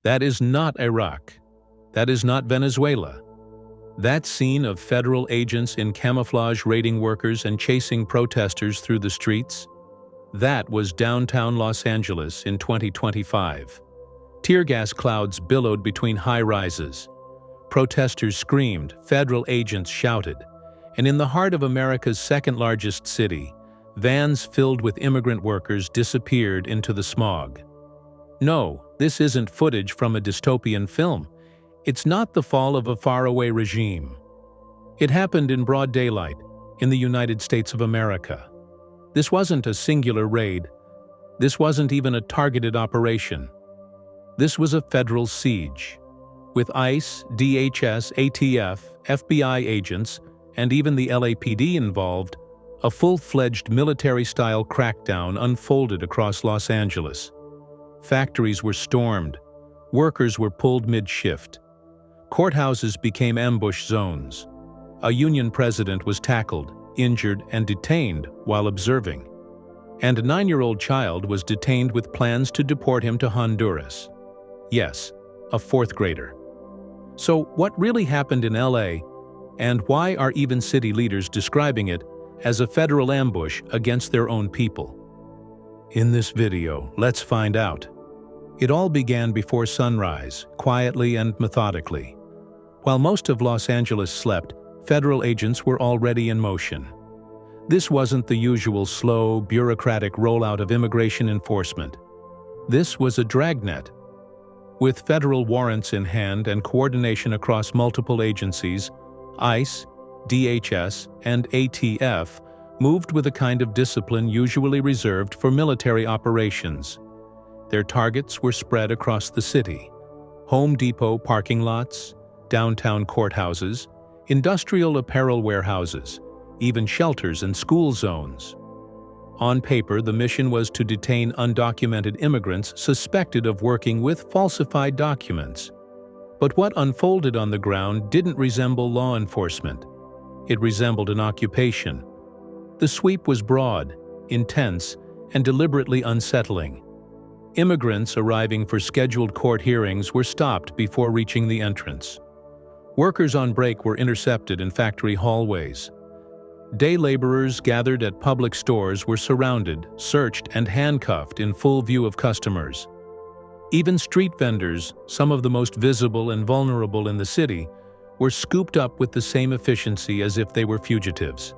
That is not Iraq. That is not Venezuela. That scene of federal agents in camouflage raiding workers and chasing protesters through the streets, that was downtown Los Angeles in 2025. Tear gas clouds billowed between high-rises. Protesters screamed, federal agents shouted, and in the heart of America's second-largest city, vans filled with immigrant workers disappeared into the smog. No, this isn't footage from a dystopian film. It's not the fall of a faraway regime. It happened in broad daylight, in the United States of America. This wasn't a singular raid. This wasn't even a targeted operation. This was a federal siege, with ICE, DHS, ATF, FBI agents, and even the LAPD involved. A full-fledged military-style crackdown unfolded across Los Angeles. Factories were stormed. Workers were pulled mid-shift. Courthouses became ambush zones. A union president was tackled, injured, and detained while observing. And a 9-year-old child was detained with plans to deport him to Honduras. Yes, a 4th grader. So what really happened in LA, and why are even city leaders describing it as a federal ambush against their own people? In this video, let's find out. It all began before sunrise, quietly and methodically. While most of Los Angeles slept, federal agents were already in motion. This wasn't the usual slow, bureaucratic rollout of immigration enforcement. This was a dragnet. With federal warrants in hand and coordination across multiple agencies, ICE, DHS, and ATF moved with a kind of discipline usually reserved for military operations. Their targets were spread across the city: Home Depot parking lots, downtown courthouses, industrial apparel warehouses, even shelters and school zones. On paper, the mission was to detain undocumented immigrants suspected of working with falsified documents. But what unfolded on the ground didn't resemble law enforcement. It resembled an occupation. The sweep was broad, intense, and deliberately unsettling. Immigrants arriving for scheduled court hearings were stopped before reaching the entrance. Workers on break were intercepted in factory hallways. Day laborers gathered at public stores were surrounded, searched, and handcuffed in full view of customers. Even street vendors, some of the most visible and vulnerable in the city, were scooped up with the same efficiency as if they were fugitives.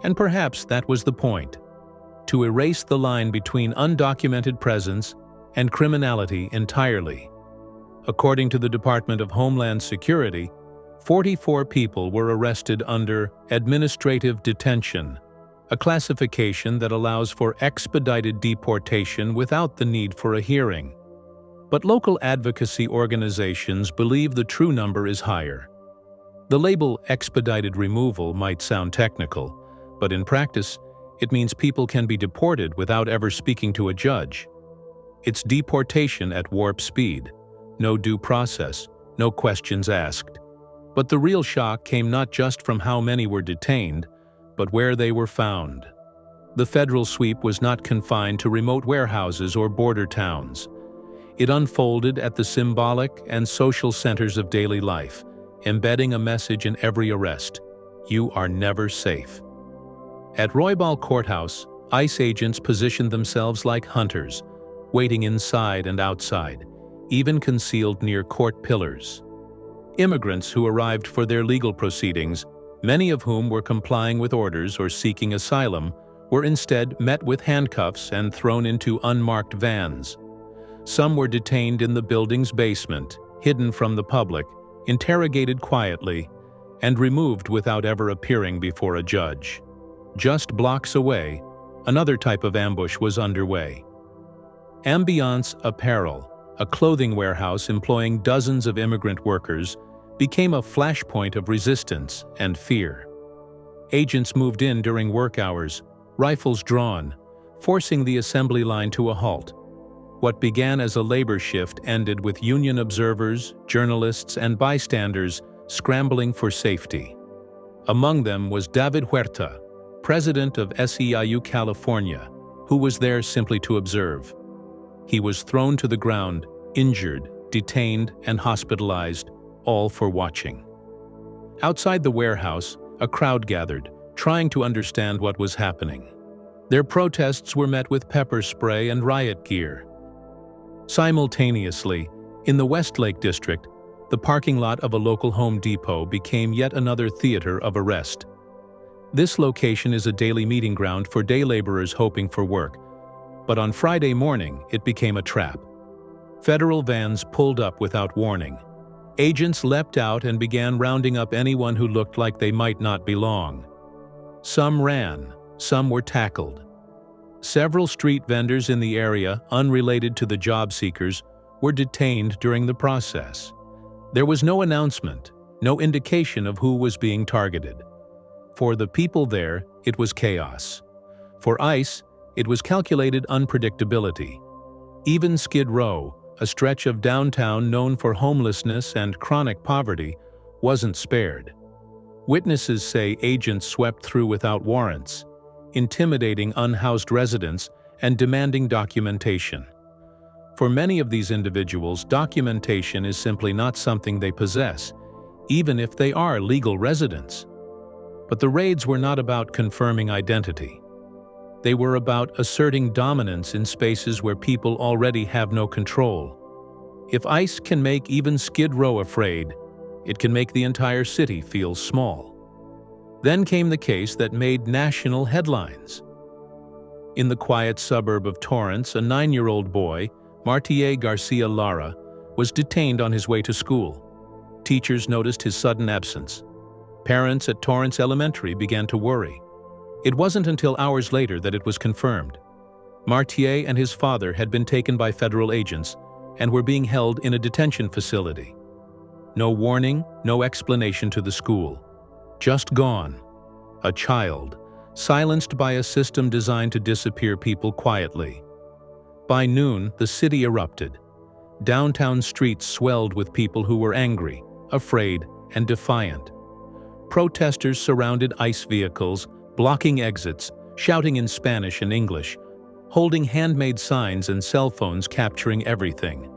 And perhaps that was the point: to erase the line between undocumented presence and criminality entirely. According to the Department of Homeland Security, 44 people were arrested under administrative detention, a classification that allows for expedited deportation without the need for a hearing. But local advocacy organizations believe the true number is higher. The label expedited removal might sound technical, but in practice, it means people can be deported without ever speaking to a judge. It's deportation at warp speed. No due process, no questions asked. But the real shock came not just from how many were detained, but where they were found. The federal sweep was not confined to remote warehouses or border towns. It unfolded at the symbolic and social centers of daily life, embedding a message in every arrest: you are never safe. At Roybal Courthouse, ICE agents positioned themselves like hunters, waiting inside and outside, even concealed near court pillars. Immigrants who arrived for their legal proceedings, many of whom were complying with orders or seeking asylum, were instead met with handcuffs and thrown into unmarked vans. Some were detained in the building's basement, hidden from the public, interrogated quietly, and removed without ever appearing before a judge. Just blocks away, another type of ambush was underway. Ambiance Apparel, a clothing warehouse employing dozens of immigrant workers, became a flashpoint of resistance and fear. Agents moved in during work hours, rifles drawn, forcing the assembly line to a halt. What began as a labor shift ended with union observers, journalists, and bystanders scrambling for safety. Among them was David Huerta, president of SEIU California, who was there simply to observe. He was thrown to the ground, injured, detained, and hospitalized, all for watching. Outside the warehouse, a crowd gathered, trying to understand what was happening. Their protests were met with pepper spray and riot gear. Simultaneously, in the Westlake district, the parking lot of a local Home Depot became yet another theater of arrest. This location is a daily meeting ground for day laborers hoping for work, but on Friday morning it became a trap. Federal vans pulled up without warning. Agents leapt out and began rounding up anyone who looked like they might not belong. Some ran, some were tackled. Several street vendors in the area, unrelated to the job seekers, were detained during the process. There was no announcement, no indication of who was being targeted. For the people there, it was chaos. For ICE, it was calculated unpredictability. Even Skid Row, a stretch of downtown known for homelessness and chronic poverty, wasn't spared. Witnesses say agents swept through without warrants, intimidating unhoused residents and demanding documentation. For many of these individuals, documentation is simply not something they possess, even if they are legal residents. But the raids were not about confirming identity. They were about asserting dominance in spaces where people already have no control. If ICE can make even Skid Row afraid, it can make the entire city feel small. Then came the case that made national headlines. In the quiet suburb of Torrance, a 9-year-old boy, Martier Garcia Lara, was detained on his way to school. Teachers noticed his sudden absence. Parents at Torrance Elementary began to worry. It wasn't until hours later that it was confirmed. Martier and his father had been taken by federal agents and were being held in a detention facility. No warning, no explanation to the school. Just gone. A child, silenced by a system designed to disappear people quietly. By noon, the city erupted. Downtown streets swelled with people who were angry, afraid, and defiant. Protesters surrounded ICE vehicles, blocking exits, shouting in Spanish and English, holding handmade signs and cell phones capturing everything.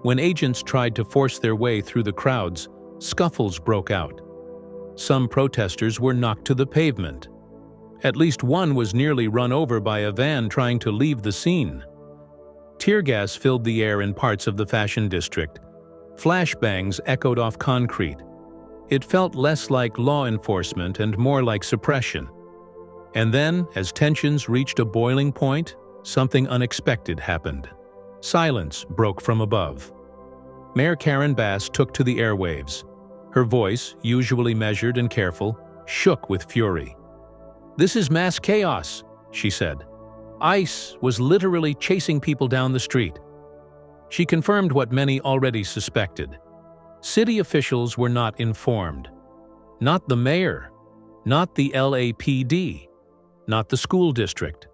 When agents tried to force their way through the crowds, scuffles broke out. Some protesters were knocked to the pavement. At least one was nearly run over by a van trying to leave the scene. Tear gas filled the air in parts of the Fashion District. Flashbangs echoed off concrete. It felt less like law enforcement and more like suppression. And then, as tensions reached a boiling point, something unexpected happened. Silence broke from above. Mayor Karen Bass took to the airwaves. Her voice, usually measured and careful, shook with fury. "This is mass chaos," she said. "ICE was literally chasing people down the street." She confirmed what many already suspected. City officials were not informed. Not the mayor, not the LAPD, not the school district.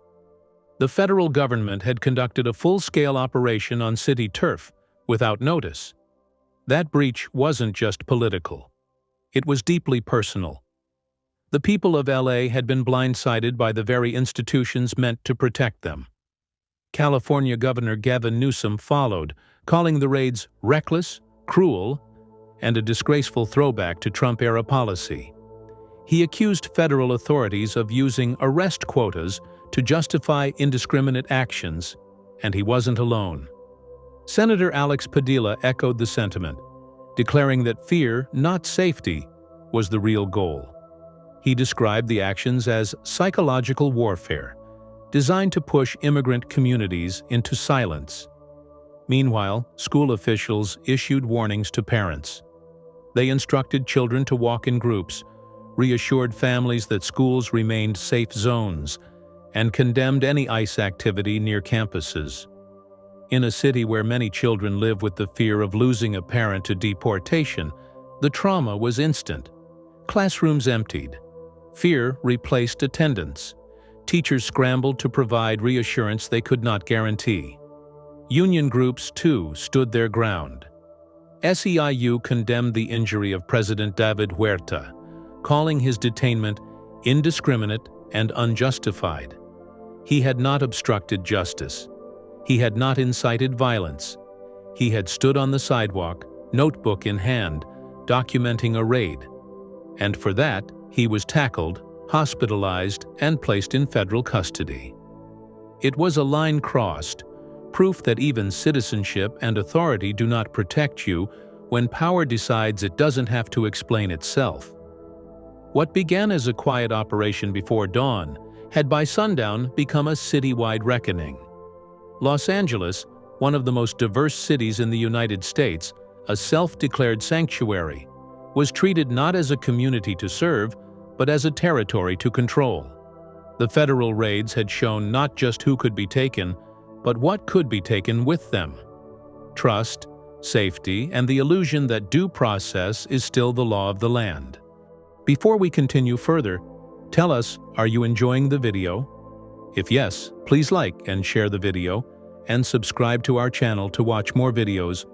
The federal government had conducted a full-scale operation on city turf without notice. That breach wasn't just political. It was deeply personal. The people of LA had been blindsided by the very institutions meant to protect them. California Governor Gavin Newsom followed, calling the raids reckless, cruel, and a disgraceful throwback to Trump-era policy. He accused federal authorities of using arrest quotas to justify indiscriminate actions, and he wasn't alone. Senator Alex Padilla echoed the sentiment, declaring that fear, not safety, was the real goal. He described the actions as psychological warfare, designed to push immigrant communities into silence. Meanwhile, school officials issued warnings to parents. They instructed children to walk in groups, reassured families that schools remained safe zones, and condemned any ICE activity near campuses. In a city where many children live with the fear of losing a parent to deportation, the trauma was instant. Classrooms emptied. Fear replaced attendance. Teachers scrambled to provide reassurance they could not guarantee. Union groups, too, stood their ground. SEIU condemned the injury of President David Huerta, calling his detainment indiscriminate and unjustified. He had not obstructed justice. He had not incited violence. He had stood on the sidewalk, notebook in hand, documenting a raid. And for that, he was tackled, hospitalized, and placed in federal custody. It was a line crossed, proof that even citizenship and authority do not protect you when power decides it doesn't have to explain itself. What began as a quiet operation before dawn had by sundown become a citywide reckoning. Los Angeles, one of the most diverse cities in the United States, a self-declared sanctuary, was treated not as a community to serve, but as a territory to control. The federal raids had shown not just who could be taken, but what could be taken with them. Trust, safety, and the illusion that due process is still the law of the land. Before we continue further, tell us, are you enjoying the video? If yes, please like and share the video, and subscribe to our channel to watch more videos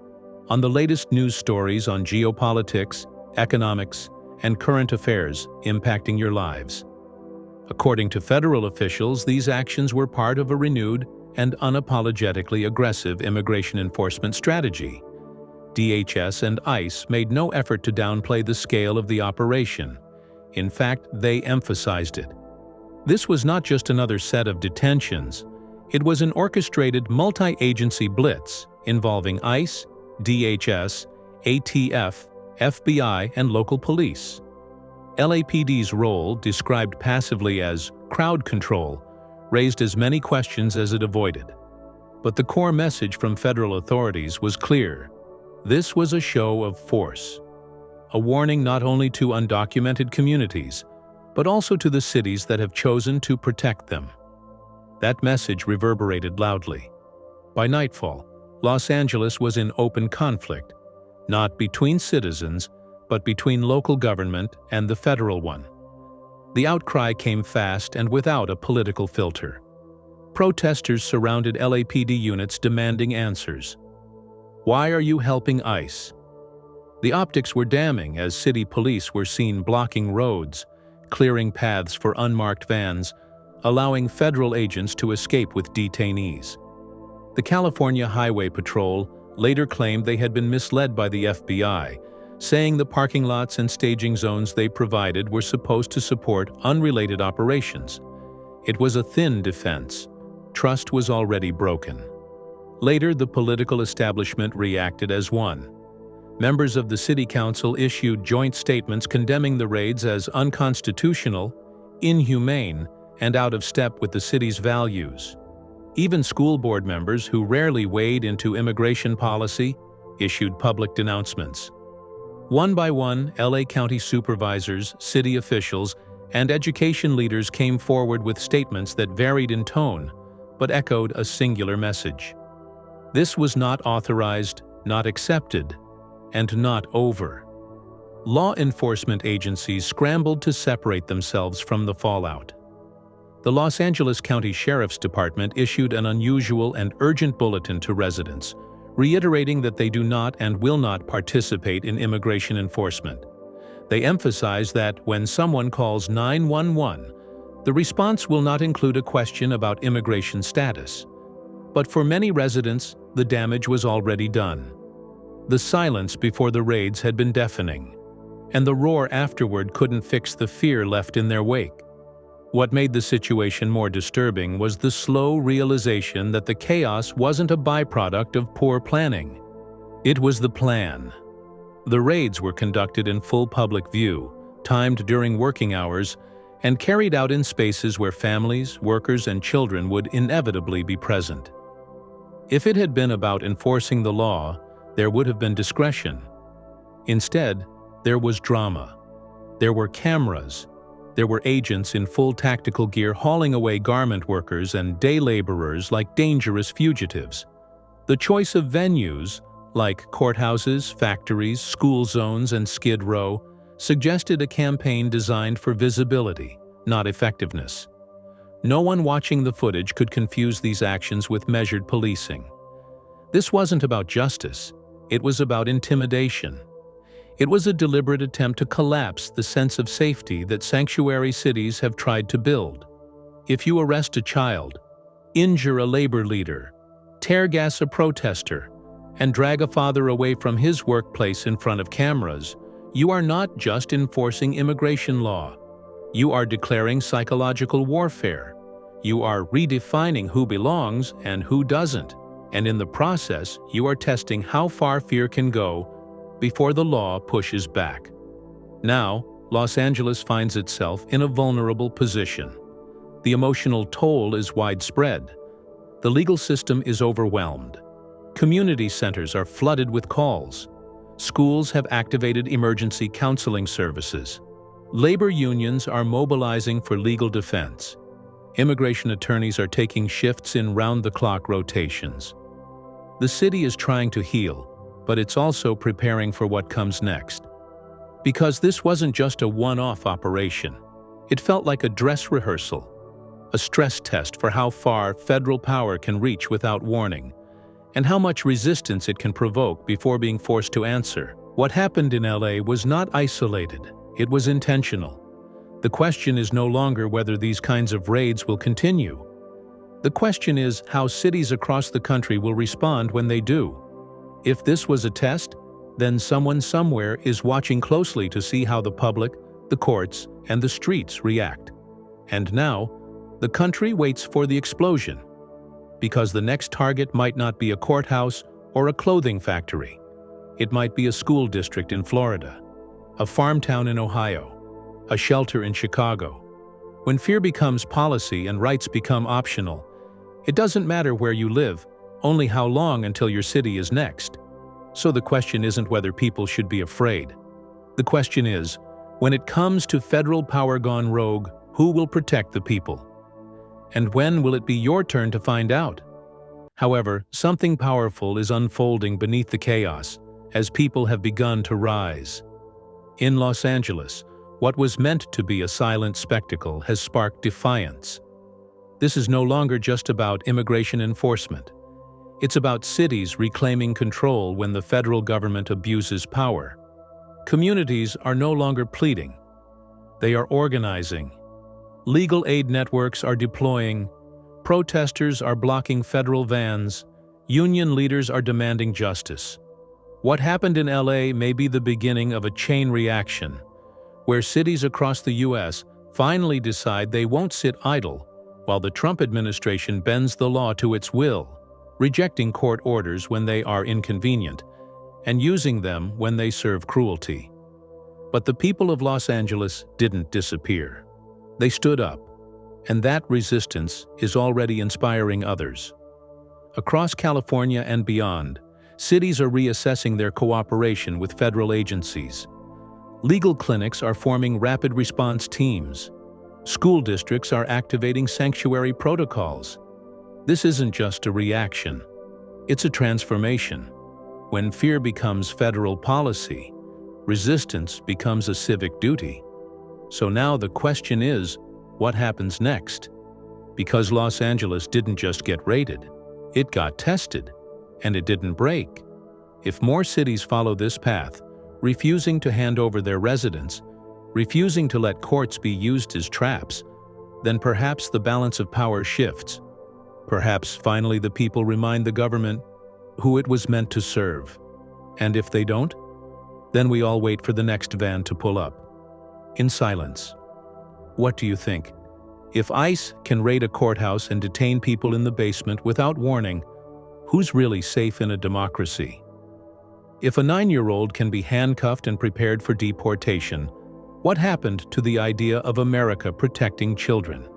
on the latest news stories on geopolitics, economics, and current affairs impacting your lives. According to federal officials, these actions were part of a renewed and unapologetically aggressive immigration enforcement strategy. DHS and ICE made no effort to downplay the scale of the operation. In fact, they emphasized it. This was not just another set of detentions. It was an orchestrated multi-agency blitz involving ICE, DHS, ATF, FBI, and local police. LAPD's role, described passively as crowd control, raised as many questions as it avoided. But the core message from federal authorities was clear. This was a show of force, a warning not only to undocumented communities, but also to the cities that have chosen to protect them. That message reverberated loudly. By nightfall, Los Angeles was in open conflict, not between citizens, but between local government and the federal one. The outcry came fast and without a political filter. Protesters surrounded LAPD units demanding answers. Why are you helping ICE? The optics were damning as city police were seen blocking roads, clearing paths for unmarked vans, allowing federal agents to escape with detainees. The California Highway Patrol later claimed they had been misled by the FBI, saying the parking lots and staging zones they provided were supposed to support unrelated operations. It was a thin defense. Trust was already broken. Later, the political establishment reacted as one. Members of the city council issued joint statements condemning the raids as unconstitutional, inhumane, and out of step with the city's values. Even school board members, who rarely wade into immigration policy, issued public denouncements. One by one, LA County supervisors, city officials, and education leaders came forward with statements that varied in tone, but echoed a singular message. This was not authorized, not accepted, and not over. Law enforcement agencies scrambled to separate themselves from the fallout. The Los Angeles County Sheriff's Department issued an unusual and urgent bulletin to residents, reiterating that they do not and will not participate in immigration enforcement. They emphasize that when someone calls 911, the response will not include a question about immigration status. But for many residents, the damage was already done. The silence before the raids had been deafening, and the roar afterward couldn't fix the fear left in their wake. What made the situation more disturbing was the slow realization that the chaos wasn't a byproduct of poor planning. It was the plan. The raids were conducted in full public view, timed during working hours, and carried out in spaces where families, workers, and children would inevitably be present. If it had been about enforcing the law, there would have been discretion. Instead, there was drama. There were cameras. There were agents in full tactical gear hauling away garment workers and day laborers like dangerous fugitives. The choice of venues, like courthouses, factories, school zones, and Skid Row, suggested a campaign designed for visibility, not effectiveness. No one watching the footage could confuse these actions with measured policing. This wasn't about justice. It was about intimidation. It was a deliberate attempt to collapse the sense of safety that sanctuary cities have tried to build. If you arrest a child, injure a labor leader, tear gas a protester, and drag a father away from his workplace in front of cameras, you are not just enforcing immigration law. You are declaring psychological warfare. You are redefining who belongs and who doesn't, and in the process, you are testing how far fear can go before the law pushes back. Now, Los Angeles finds itself in a vulnerable position. The emotional toll is widespread. The legal system is overwhelmed. Community centers are flooded with calls. Schools have activated emergency counseling services. Labor unions are mobilizing for legal defense. Immigration attorneys are taking shifts in round-the-clock rotations. The city is trying to heal, but it's also preparing for what comes next. Because this wasn't just a one-off operation. It felt like a dress rehearsal, a stress test for how far federal power can reach without warning, and how much resistance it can provoke before being forced to answer. What happened in LA was not isolated, it was intentional. The question is no longer whether these kinds of raids will continue. The question is how cities across the country will respond when they do. If this was a test, then someone somewhere is watching closely to see how the public, the courts, and the streets react. And now, the country waits for the explosion. Because the next target might not be a courthouse or a clothing factory. It might be a school district in Florida, a farm town in Ohio, a shelter in Chicago. When fear becomes policy and rights become optional, it doesn't matter where you live, only how long until your city is next. So the question isn't whether people should be afraid. The question is, when it comes to federal power gone rogue, who will protect the people? And when will it be your turn to find out? However, something powerful is unfolding beneath the chaos as people have begun to rise. In Los Angeles, what was meant to be a silent spectacle has sparked defiance. This is no longer just about immigration enforcement. It's about cities reclaiming control when the federal government abuses power. Communities are no longer pleading. They are organizing. Legal aid networks are deploying. Protesters are blocking federal vans. Union leaders are demanding justice. What happened in LA may be the beginning of a chain reaction, where cities across the U.S. finally decide they won't sit idle while the Trump administration bends the law to its will, rejecting court orders when they are inconvenient and using them when they serve cruelty. But the people of Los Angeles didn't disappear. They stood up, and that resistance is already inspiring others. Across California and beyond, cities are reassessing their cooperation with federal agencies. Legal clinics are forming rapid response teams. School districts are activating sanctuary protocols. This isn't just a reaction. It's a transformation. When fear becomes federal policy, resistance becomes a civic duty. So now the question is, what happens next? Because Los Angeles didn't just get raided, it got tested, and it didn't break. If more cities follow this path, refusing to hand over their residents, refusing to let courts be used as traps, then perhaps the balance of power shifts. Perhaps finally the people remind the government who it was meant to serve. And if they don't, then we all wait for the next van to pull up. In silence. What do you think? If ICE can raid a courthouse and detain people in the basement without warning, who's really safe in a democracy? If a 9-year-old can be handcuffed and prepared for deportation, what happened to the idea of America protecting children?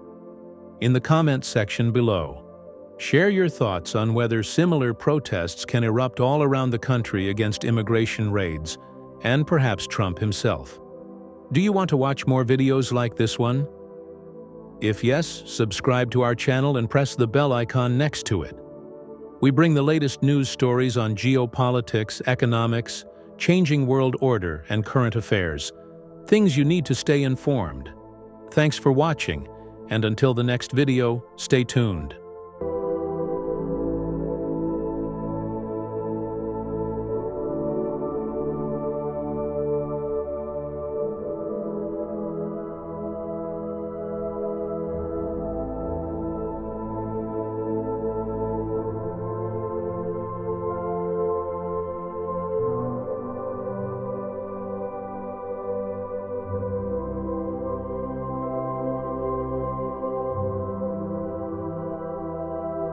In the comments section below, share your thoughts on whether similar protests can erupt all around the country against immigration raids, and perhaps Trump himself. Do you want to watch more videos like this one? If yes, subscribe to our channel and press the bell icon next to it. We bring the latest news stories on geopolitics, economics, changing world order, and current affairs. Things you need to stay informed. Thanks for watching, and until the next video, stay tuned.